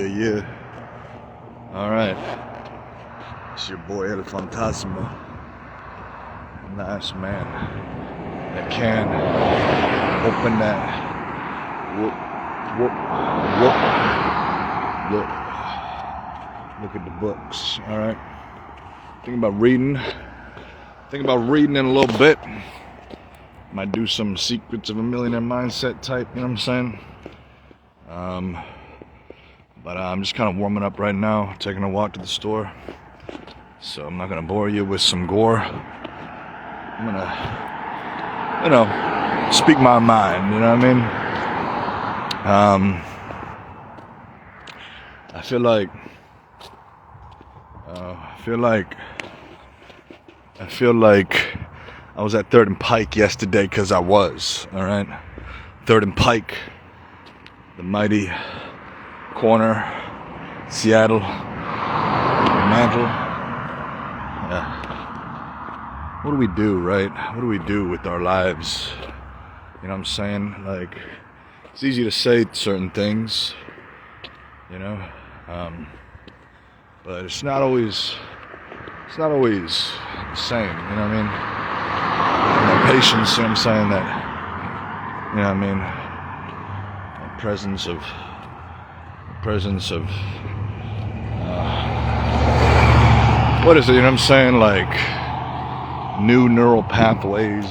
Yeah. Alright. It's your boy El Fantasma. Nice man. That can open that. Whoop, whoop. Look at the books. Alright. Think about reading. Think about reading in a little bit. Might do some Secrets of a Millionaire Mindset type, you know what I'm saying? But I'm just kind of warming up right now, taking a walk to the store. So I'm not gonna bore you with some gore. I'm gonna, speak my mind, you know what I mean? I feel like I was at 3rd and Pike yesterday, because I was, alright? 3rd and Pike, the mighty corner, Seattle, Mantle. Yeah. What do we do, right? What do we do with our lives? You know what I'm saying? Like, it's easy to say certain things, you know, but it's not always the same, you know what I mean? And that patience, you know what I'm saying, that, you know what I mean, the presence of what is it, you know what I'm saying, like new neural pathways,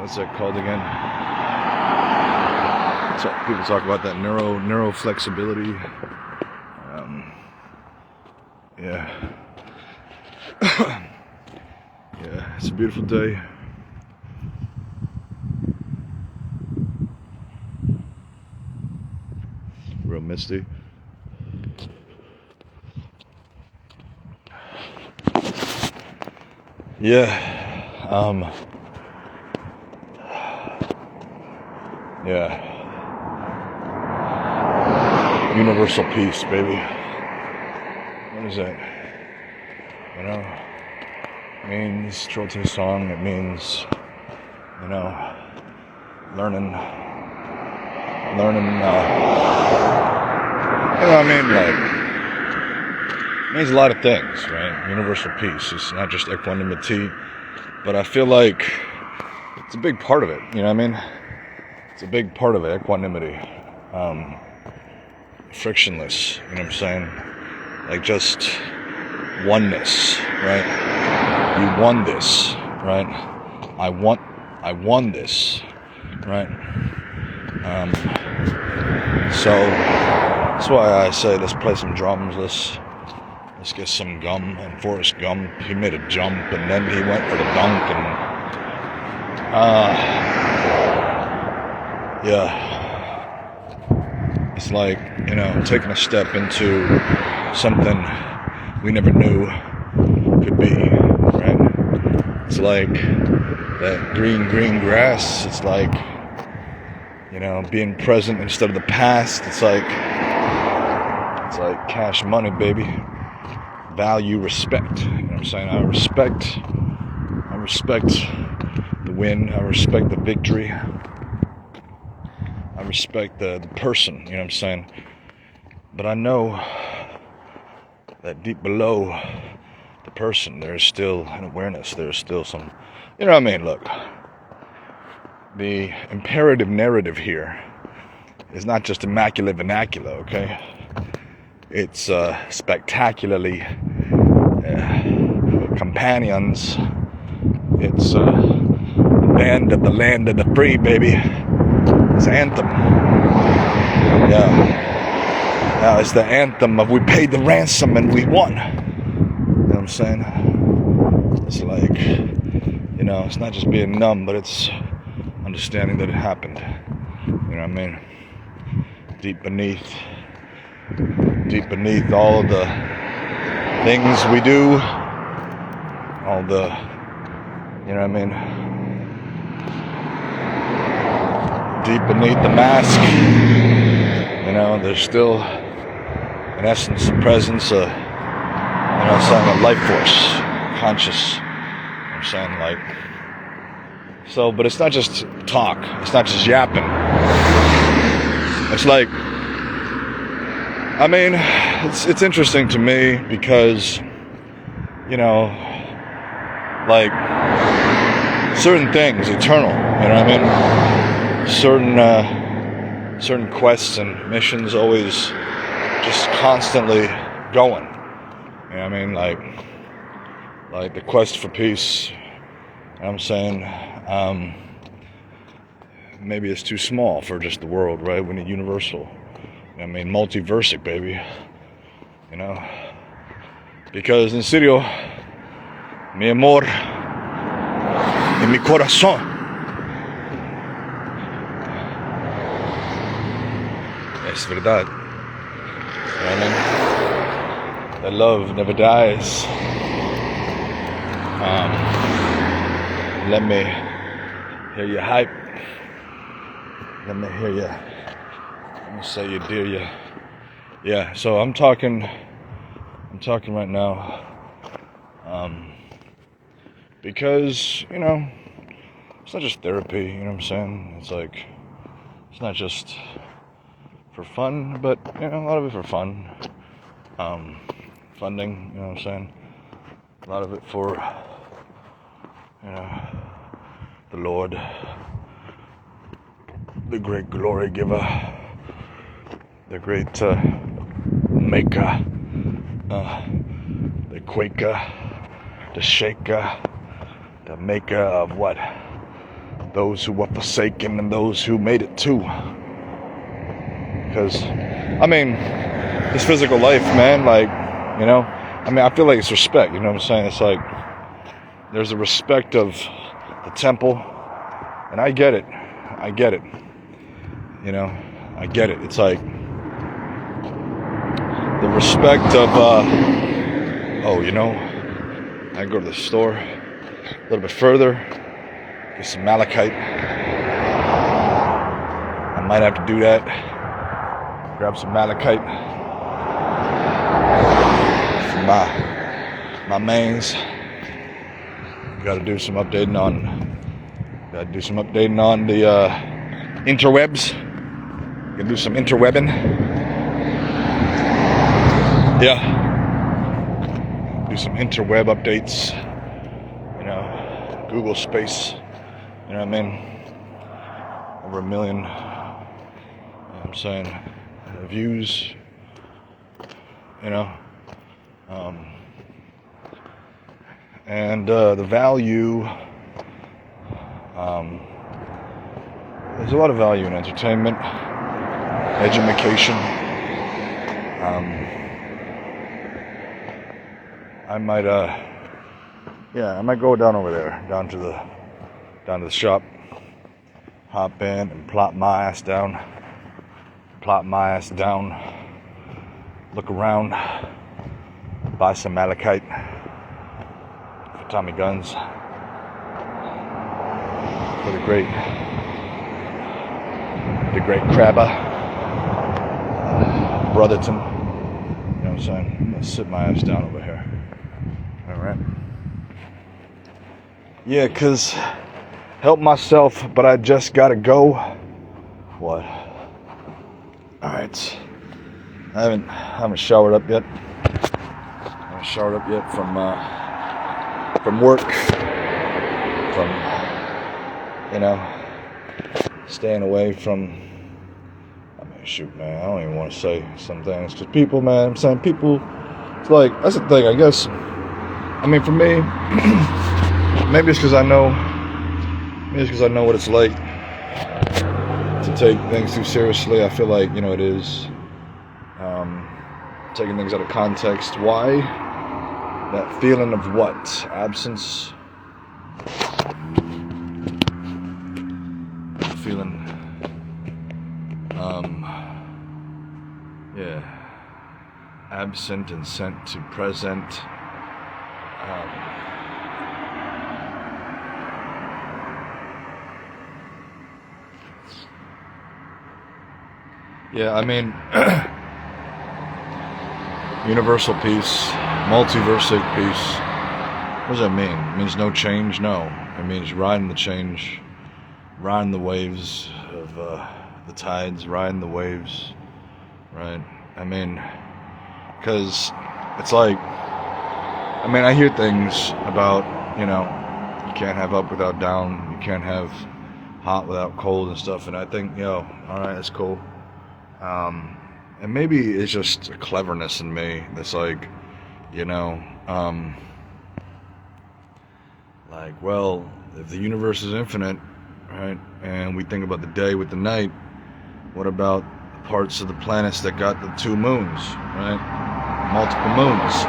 what's that called again? So people talk about that neuro flexibility. Yeah. Yeah, it's a beautiful day. Real misty. Yeah. Yeah. Universal peace, baby. What is that? You know, it means Troll to the song. It means, you know, learning. You know what I mean? Like, it means a lot of things, right? Universal peace. It's not just equanimity, but I feel like it's a big part of it. You know what I mean? It's a big part of it. Equanimity, frictionless. You know what I'm saying? Like just oneness, right? You won this, right? I won this, right? So that's why I say let's play some drums. Let's get some gum. And Forrest Gump, he made a jump and then he went for the dunk and yeah. It's like, you know, taking a step into something we never knew could be, right? It's like that green grass. It's like, you know, being present instead of the past. It's like cash money, baby. Value, respect. You know what I'm saying? I respect the win. I respect the victory. I respect the person, you know what I'm saying? But I know that deep below the person, there's still an awareness. There's still some, you know what I mean? Look, the imperative narrative here is not just immaculate vernacular, okay? It's spectacularly companions. It's the band of the land of the free, baby. It's anthem. Yeah. Now it's the anthem of we paid the ransom and we won. You know what I'm saying? It's like, you know, it's not just being numb, but it's understanding that it happened. You know what I mean? Deep beneath all of the things we do, all the, you know what I mean? Deep beneath the mask, you know, there's still an essence, a presence, you know, I'm saying, a life force, conscious, I'm saying, like, so, but it's not just talk, it's not just yapping, It's like, I mean, it's interesting to me because, you know, like, certain things, eternal, you know what I mean? Certain quests and missions always just constantly going. You know what I mean? Like the quest for peace, you know what I'm saying? Maybe it's too small for just the world, right? We need universal. You know what I mean? Multiversic, baby. You know? Because, en serio, mi amor, en mi corazón, es verdad. You know what I mean? That love never dies. Let me hear your hype. Let me hear you. Let me say you dear you. Yeah, so I'm talking right now. Because, you know, it's not just therapy, you know what I'm saying? It's like, it's not just for fun, but, you know, a lot of it for fun. Funding, you know what I'm saying? A lot of it for, you know, the Lord, the great glory giver, the great maker, the quaker, the shaker, the maker of what? Those who were forsaken and those who made it too. Because, I mean, this physical life, man, like, you know, I mean, I feel like it's respect, you know what I'm saying? It's like, there's a respect of the temple, and I get it, you know, I get it. It's like, the respect of, oh, you know, I go to the store a little bit further, get some malachite. I might have to do that. Grab some malachite for my mains. Got to do some updating on the interwebs. Got to do some interwebbing. Yeah. Do some interweb updates. You know, Google space. You know what I mean? Over 1 million. You know what I'm saying? Views. You know. And the value. There's a lot of value in entertainment, education. I might go down over there, down to the shop, hop in and plop my ass down, look around, buy some malachite for Tommy guns, for the great Crabber, Brotherton. You know what I'm saying? I'm gonna sit my ass down over here. Alright. Yeah, cause help myself, but I just gotta go. What? Alright. I haven't showered up yet. I haven't showered up yet from work. From, you know, staying away from, I mean, shoot, man, I don't even want to say some things, because people, man, I'm saying people, it's like, that's the thing, I guess, I mean, for me, maybe it's because I know what it's like to take things too seriously. I feel like, you know, it is, taking things out of context. Why? That feeling of what? Absence. Feeling, yeah, absent and sent to present. Yeah, I mean, universal peace, multiversic peace. What does that mean? It means no change? No. It means riding the change, riding the waves the tides, riding the waves, right? I mean, because it's like, I mean, I hear things about, you know, you can't have up without down, you can't have hot without cold and stuff, and I think, yo, alright, that's cool. And maybe it's just a cleverness in me that's like, you know, like, well, if the universe is infinite, right, and we think about the day with the night, what about the parts of the planets that got the 2 moons, right? Multiple moons.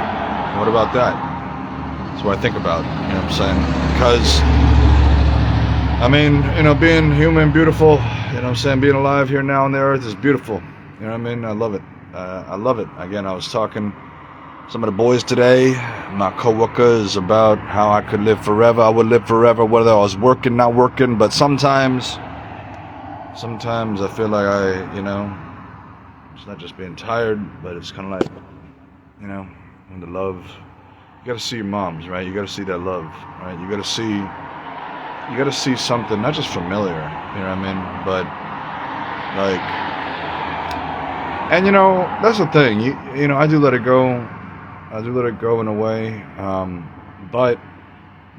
What about that? That's what I think about, you know what I'm saying? Because, I mean, you know, being human, beautiful, you know what I'm saying? Being alive here now on the earth is beautiful. You know what I mean? I love it. I love it. Again, I was talking to some of the boys today, my co-workers, about how I could live forever. I would live forever whether I was working, not working. But sometimes I feel like you know, it's not just being tired, but it's kind of like, you know, when the love, you got to see your moms, right? You got to see that love, right? You got to see something, not just familiar, you know what I mean? But, like, and, you know, that's the thing. You know, I do let it go. I do let it go in a way. But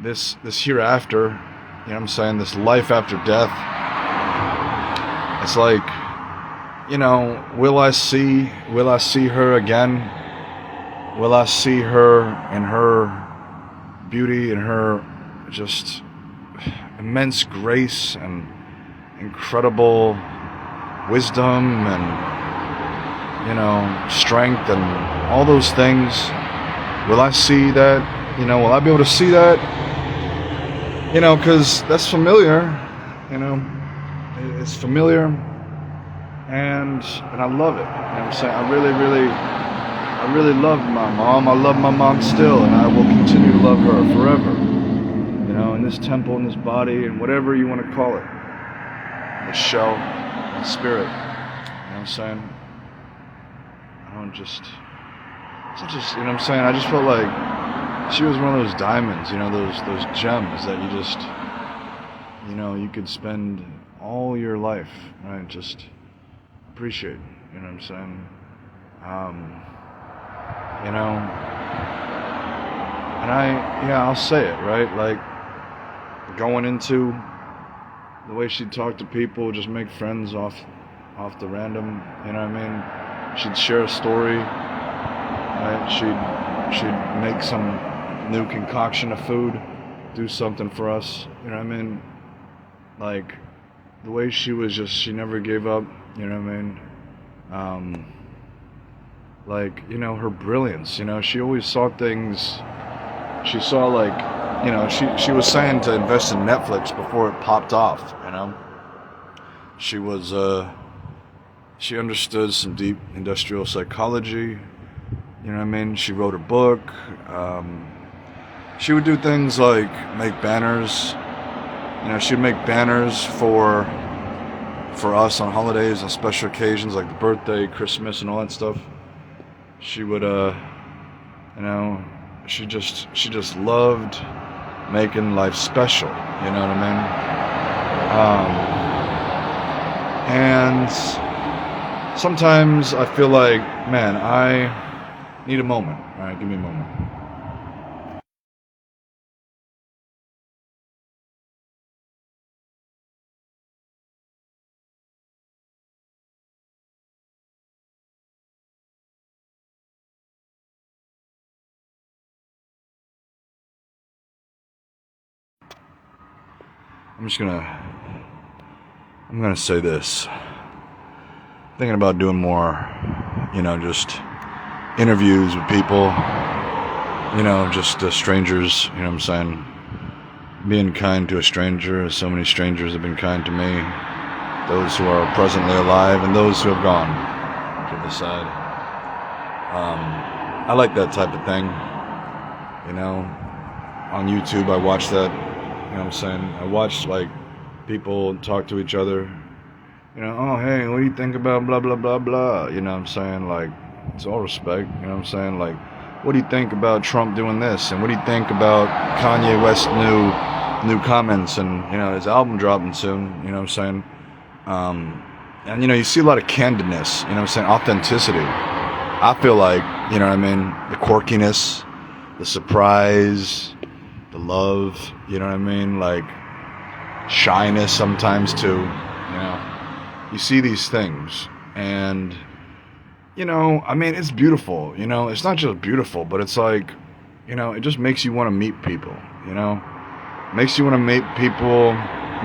this hereafter, you know what I'm saying? This life after death. It's like, you know, will I see her again? Will I see her in her beauty and her just immense grace and incredible wisdom and, you know, strength and all those things? Will I see that? You know, will I be able to see that? You know, because that's familiar. You know, it's familiar, and I love it. You know what I'm saying? I really love my mom. I love my mom still, and I will continue to love her forever. You know, in this temple, in this body, and whatever you want to call it, the shell, the spirit. You know what I'm saying? I don't just, you know what I'm saying? I just felt like she was one of those diamonds, you know, those gems that you just, you know, you could spend all your life, right? Just appreciate, you know what I'm saying? You know, and I'll say it, right? Like, going into the way she'd talk to people, just make friends off the random, you know what I mean? She'd share a story, right? She'd make some new concoction of food, do something for us, you know what I mean? Like, the way she was just, she never gave up, you know what I mean? Like, you know, her brilliance, you know, she always saw things, she saw, like, you know, she was saying to invest in Netflix before it popped off, you know? She was, she understood some deep industrial psychology, you know what I mean? She wrote a book. She would do things like make banners. You know, she'd make banners for us on holidays and special occasions like the birthday, Christmas, and all that stuff. She would, you know, she just loved making life special. You know what I mean? And sometimes I feel like, man, I need a moment. All right, give me a moment. I'm gonna say this. Thinking about doing more, you know, just interviews with people, you know, just strangers, you know what I'm saying? Being kind to a stranger, as so many strangers have been kind to me. Those who are presently alive and those who have gone to the side. I like that type of thing, you know. On YouTube, I watch that, you know what I'm saying? I watch, like, people talk to each other, you know, oh, hey, what do you think about blah, blah, blah, blah, you know what I'm saying? Like, it's all respect, you know what I'm saying? Like, what do you think about Trump doing this? And what do you think about Kanye West's new comments? And, you know, his album dropping soon, you know what I'm saying? And, you see a lot of candidness, what I'm saying, authenticity. I feel like, you know what I mean, the quirkiness, the surprise, the love, you know what I mean, like shyness sometimes too, you see these things, and, I mean, it's beautiful, it's not just beautiful, but it's like, it just makes you want to meet people, makes you want to meet people,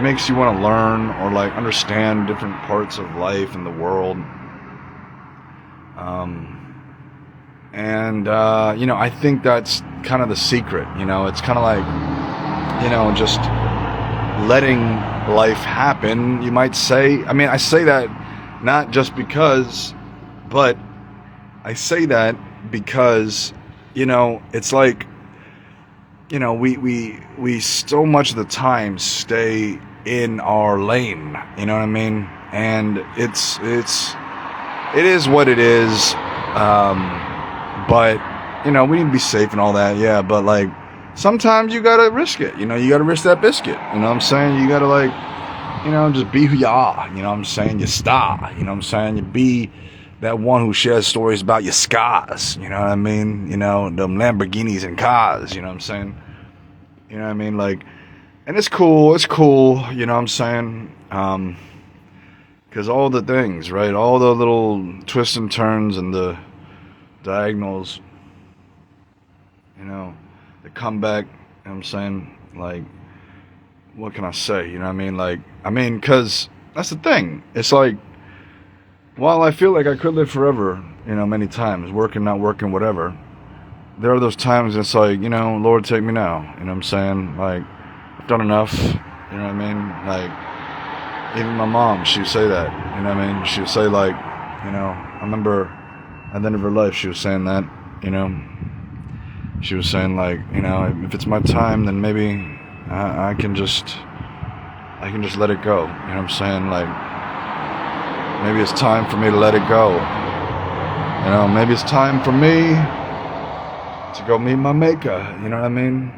makes you want to learn or like understand different parts of life and the world. I think that's kind of the secret, it's kind of like, just letting life happen, you might say. I mean, I say that not just because, but I say that because, it's like, we so much of the time stay in our lane, you know what I mean? And it is what it is. But, we need to be safe and all that, yeah, but like, sometimes you gotta risk it, you gotta risk that biscuit, you know what I'm saying? You gotta like, just be who you are, you know what I'm saying? Your star, you know what I'm saying? You be that one who shares stories about your scars, you know what I mean? Them Lamborghinis and cars, you know what I'm saying? You know what I mean? Like, and it's cool, you know what I'm saying? Because all the things, right? All the little twists and turns and the diagonals, the comeback, you know what I'm saying? Like, what can I say? You know what I mean? Like, because that's the thing. It's like, while I feel like I could live forever, many times, working, not working, whatever, there are those times it's like, Lord, take me now. You know what I'm saying? Like, I've done enough. You know what I mean? Like, even my mom, she would say that. You know what I mean? She would say, like, I remember at the end of her life, she was saying that, she was saying, like, if it's my time, then maybe I can just let it go. You know what I'm saying? Like, maybe it's time for me to let it go. Maybe it's time for me to go meet my maker. You know what I mean?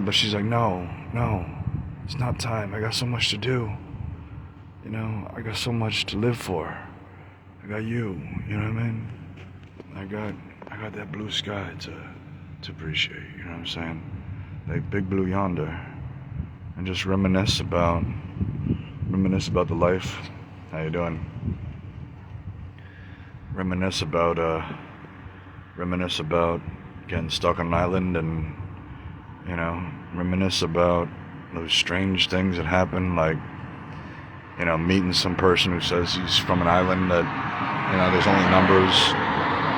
But she's like, no, it's not time. I got so much to do. I got so much to live for. I got you. You know what I mean? I got that blue sky to appreciate. You know what I'm saying? That big blue yonder, and just reminisce about the life. How you doing? Reminisce about getting stuck on an island, and reminisce about those strange things that happen, like meeting some person who says he's from an island that there's only numbers.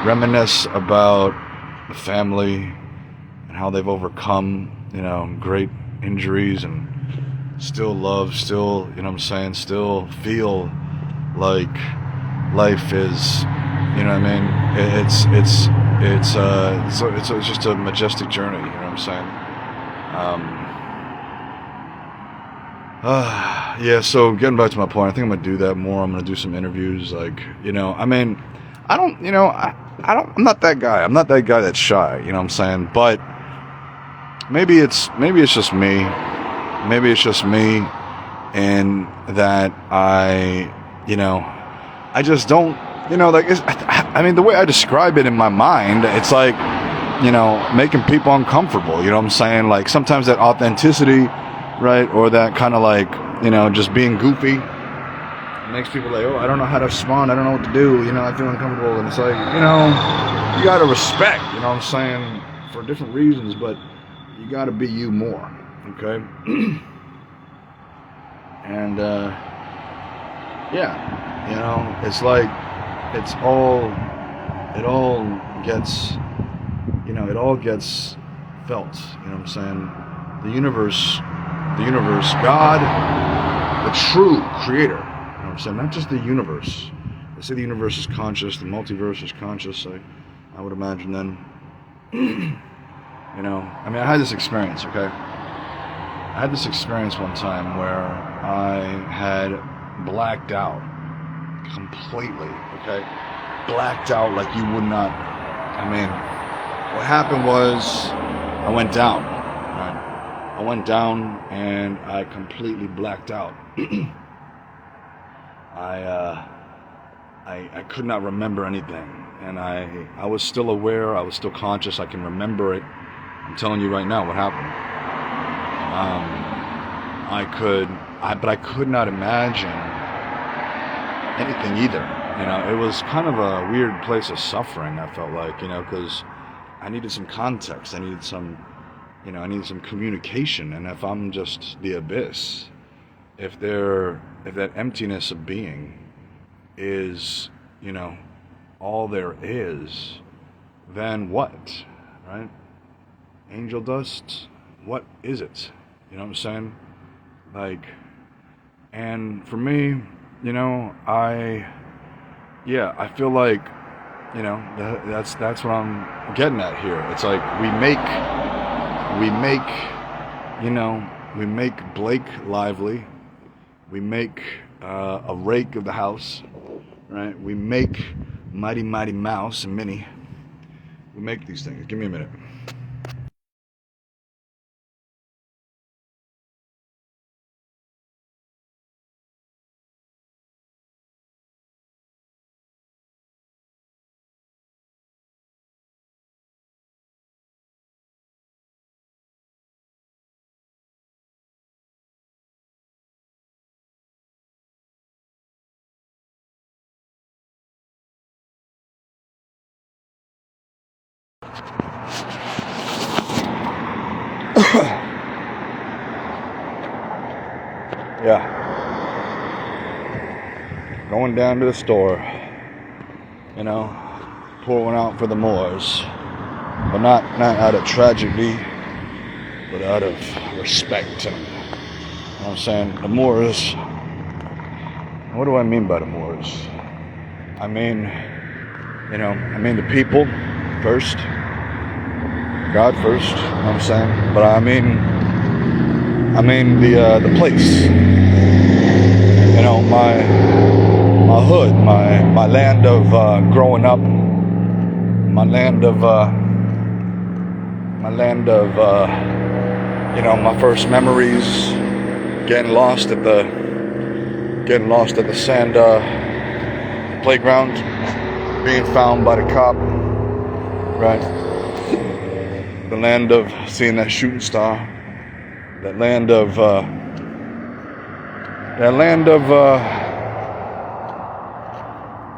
Reminisce about the family and how they've overcome great injuries and still love, still, you know what I'm saying, still feel like life is, you know what I mean, it's just a majestic journey, you know what I'm saying. Yeah, so getting back to my point, I think I'm gonna do that more. I'm gonna do some interviews, like, I mean, I'm not that guy. I'm not that guy that's shy, you know what I'm saying? But maybe it's just me. Maybe it's just me, and that I just don't, like, the way I describe it in my mind, it's like, making people uncomfortable, you know what I'm saying? Like, sometimes that authenticity, right, or that kind of like, just being goofy, makes people like, oh, I don't know how to respond, I don't know what to do, I feel uncomfortable. And it's like, you gotta respect, you know what I'm saying, for different reasons, but you gotta be you more, okay? And yeah, it's like, it all gets felt, you know what I'm saying? The universe, God, the true creator, you know what I'm saying? Not just the universe. They say the universe is conscious, the multiverse is conscious, I would imagine then. I had this experience, okay? I had this experience one time where I had blacked out completely, okay? Blacked out like you would not. What happened was I went down, right? I I went down and I completely blacked out. I, uh, I could not remember anything, and I was still aware. I was still conscious. I can remember it. I'm telling you right now what happened. But I could not imagine anything either. It was kind of a weird place of suffering. I felt like, because I needed some context. I needed some communication. And if I'm just the abyss, if that emptiness of being is, all there is, then what, right? Angel dust, what is it? You know what I'm saying? Like, and for me, I feel like, that's what I'm getting at here. It's like we make Blake lively. We make a rake of the house, right? We make Mighty Mighty Mouse and Minnie. We make these things. Give me a minute. Yeah. Going down to the store, pour one out for the Moors. But not out of tragedy, but out of respect. And, you know what I'm saying? The Moors, what do I mean by the Moors? I mean the people first, God first, you know what I'm saying? But I mean the place, my hood, my land of growing up, my land of my first memories, getting lost at the sand playground, being found by the cop, right? The land of seeing that shooting star, that land of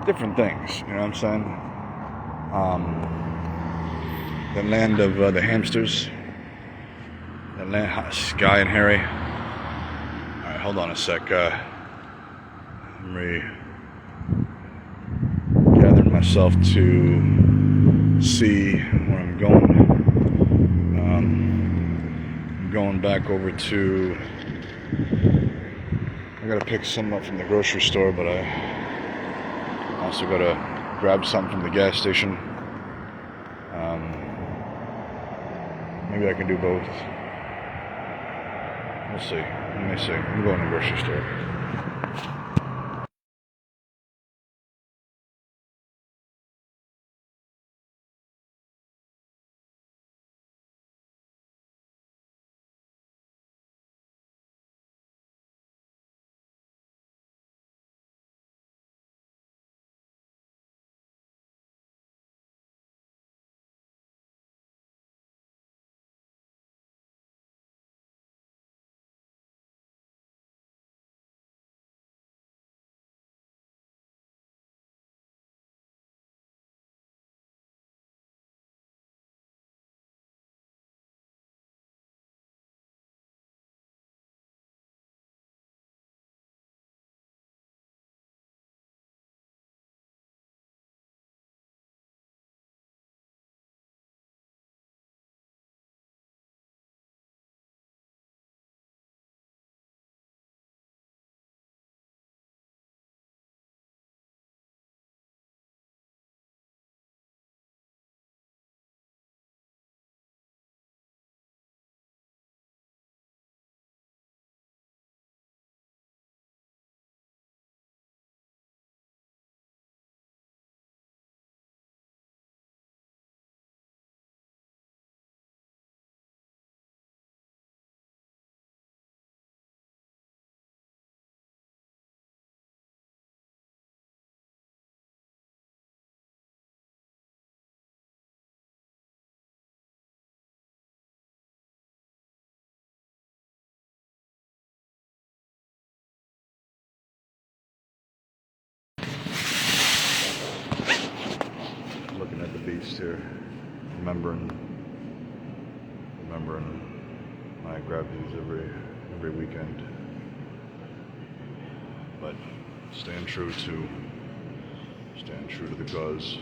different things, you know what I'm saying? The land of the hamsters, the land, Sky and Harry. All right, hold on a sec. I'm gathering myself to see where I'm going. I'm going back over to. I gotta pick something up from the grocery store, but I also gotta grab something from the gas station. Maybe I can do both. We'll see. Let me see. I'm going to the grocery store. here, remembering I grab these every weekend. But staying true to the cause.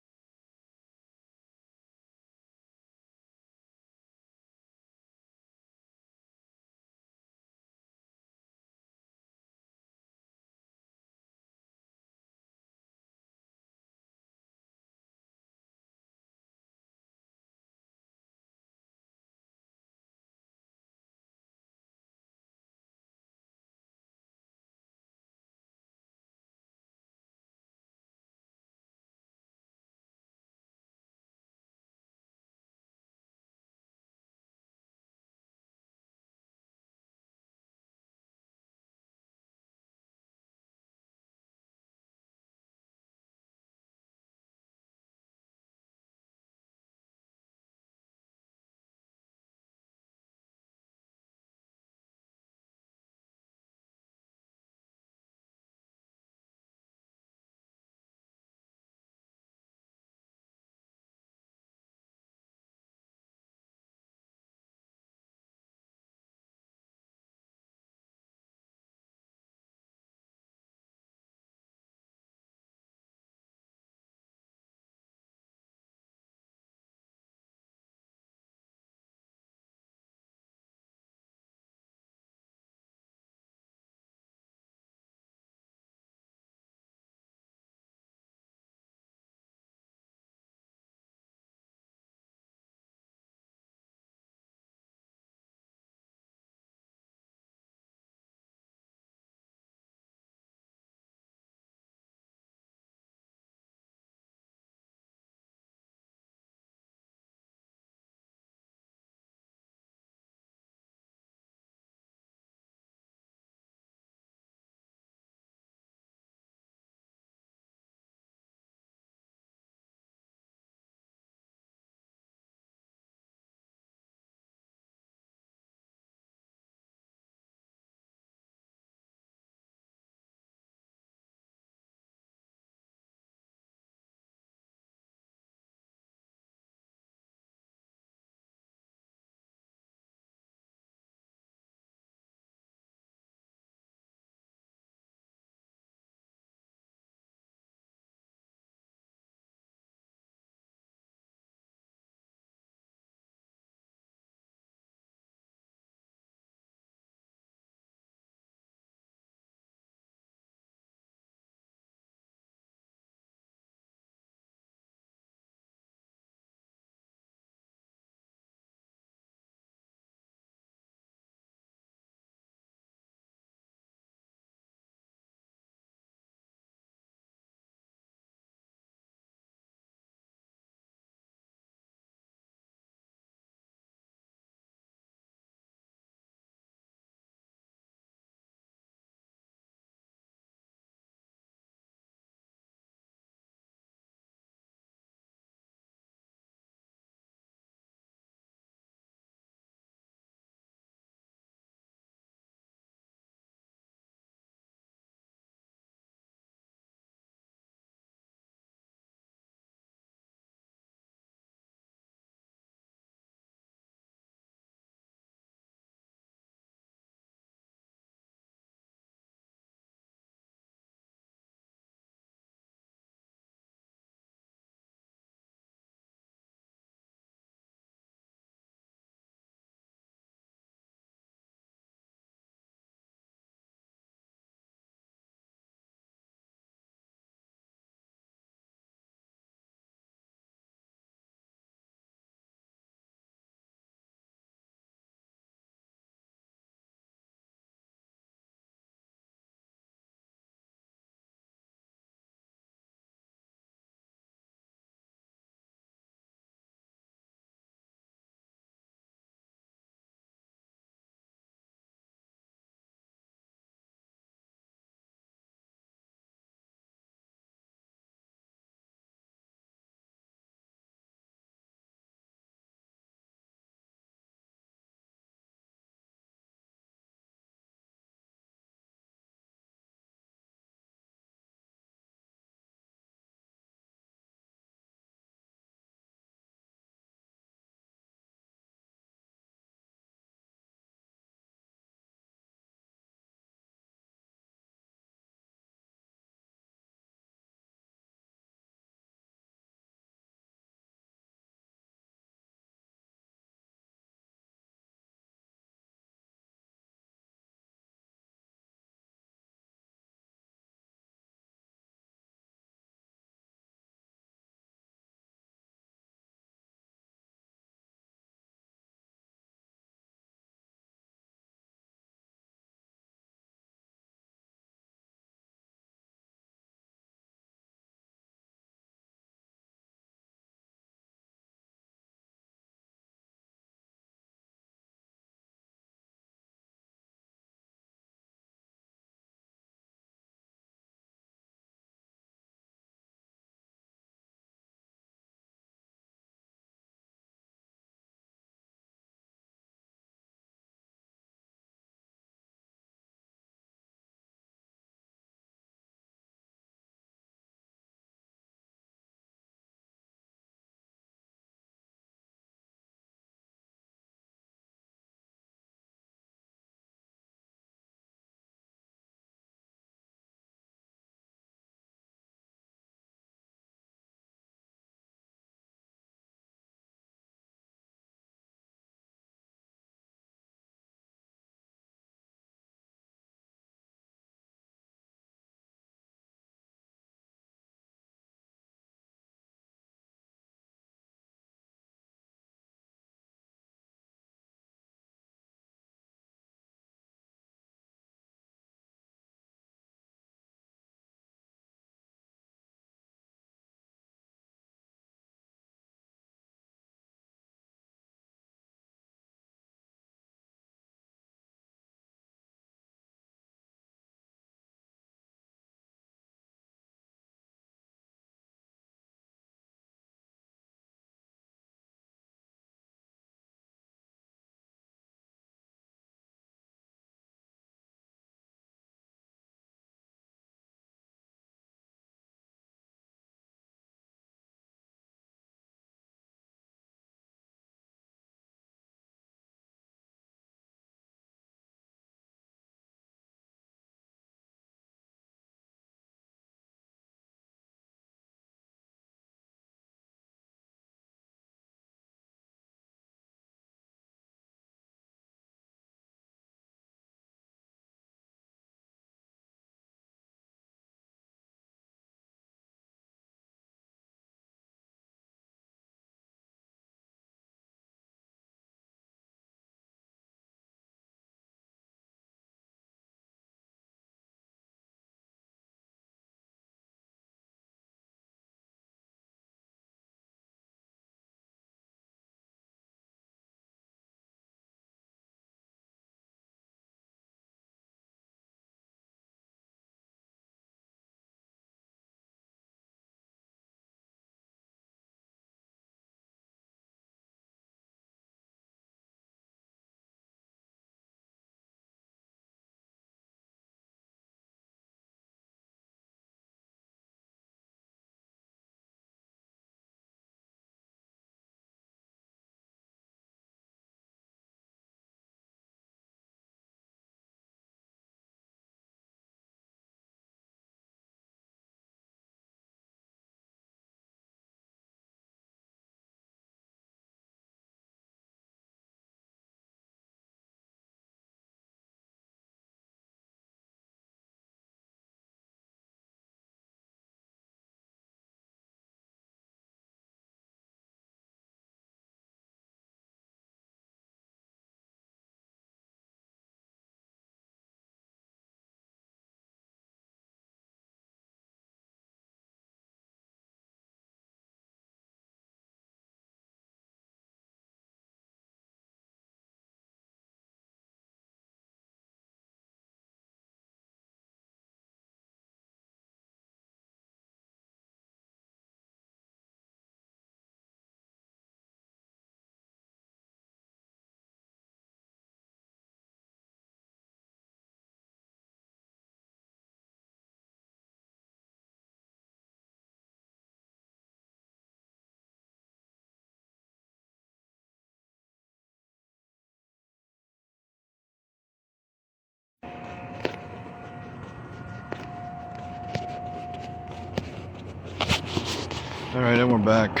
Alright, and we're back.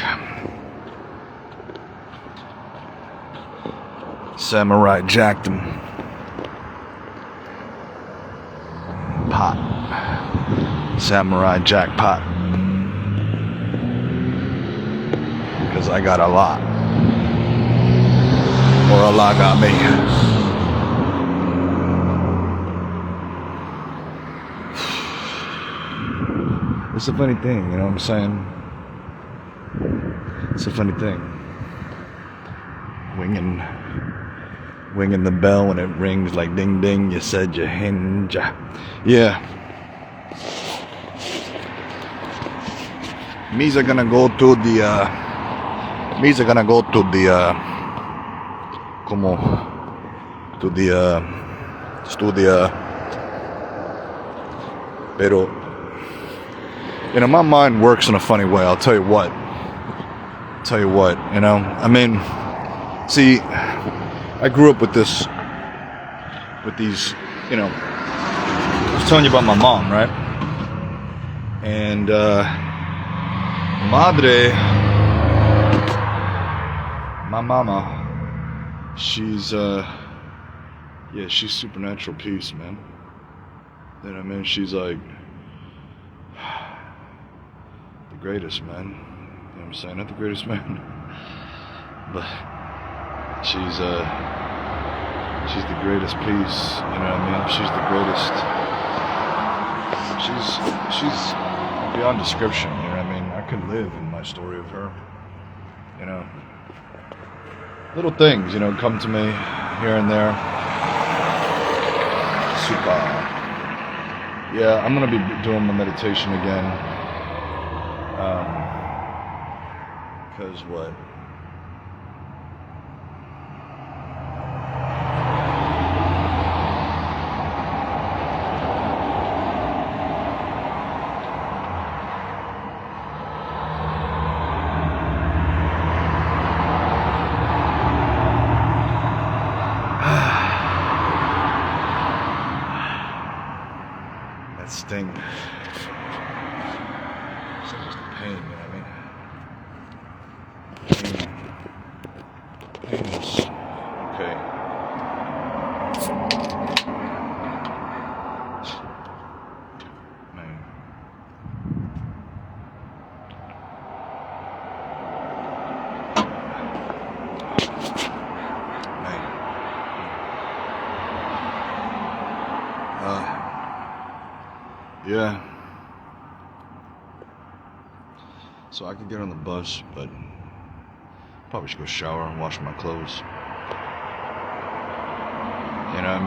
Samurai jacked him. Pot. Samurai jackpot. Because I got a lot. Or a lot got me. It's a funny thing, you know what I'm saying? It's a funny thing. Winging the bell when it rings like ding ding, you said you hinge. Yeah. Me's are gonna go to the studio. Pero, you know, my mind works in a funny way. I'll tell you what, you know, I mean, see, I grew up with these, you know, I was telling you about my mom, right? And, my mama, she's supernatural peace, man. You know what I mean? She's like the greatest, man. You know what I'm saying? Not the greatest man, but she's the greatest peace. You know what I mean? She's the greatest. She's beyond description. You know what I mean? I could live in my story of her. You know, little things, you know, come to me here and there. Super. Yeah, I'm gonna be doing my meditation again. Cause what? That sting. It's just the pain, you know what I mean? Pain is okay. Man. Yeah. So I could get on the bus, but probably should go shower and wash my clothes. You know what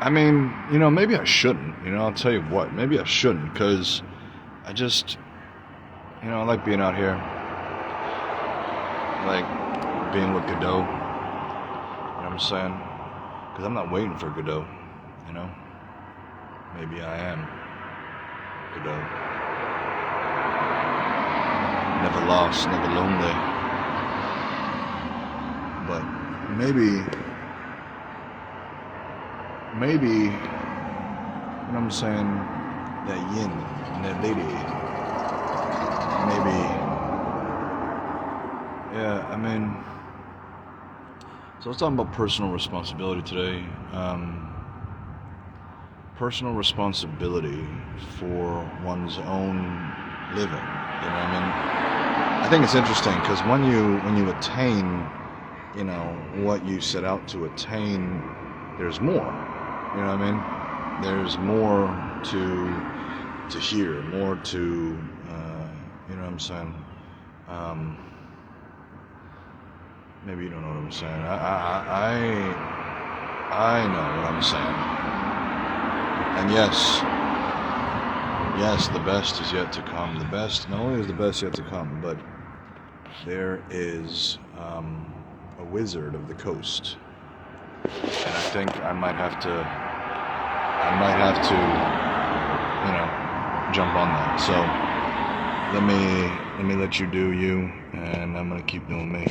I mean, you know, maybe I shouldn't. You know, I'll tell you what, maybe I shouldn't, because I just, you know, I like being out here. I like being with Godot. You know what I'm saying? Because I'm not waiting for Godot, you know? Maybe I am Godot. Never lost, never lonely. But maybe, you know what I'm saying, that yin and that lady, maybe, yeah, I mean, so I was talking about personal responsibility today. Personal responsibility for one's own living. You know what I mean? I think it's interesting because when you attain, you know, what you set out to attain, there's more. You know what I mean? There's more to hear, more to, you know what I'm saying? Maybe you don't know what I'm saying. I know what I'm saying. And yes, the best is yet to come. The best, not only is the best yet to come, but there is a wizard of the coast, and I think I might have to, you know, jump on that. So let me let you do you, and I'm gonna keep doing me.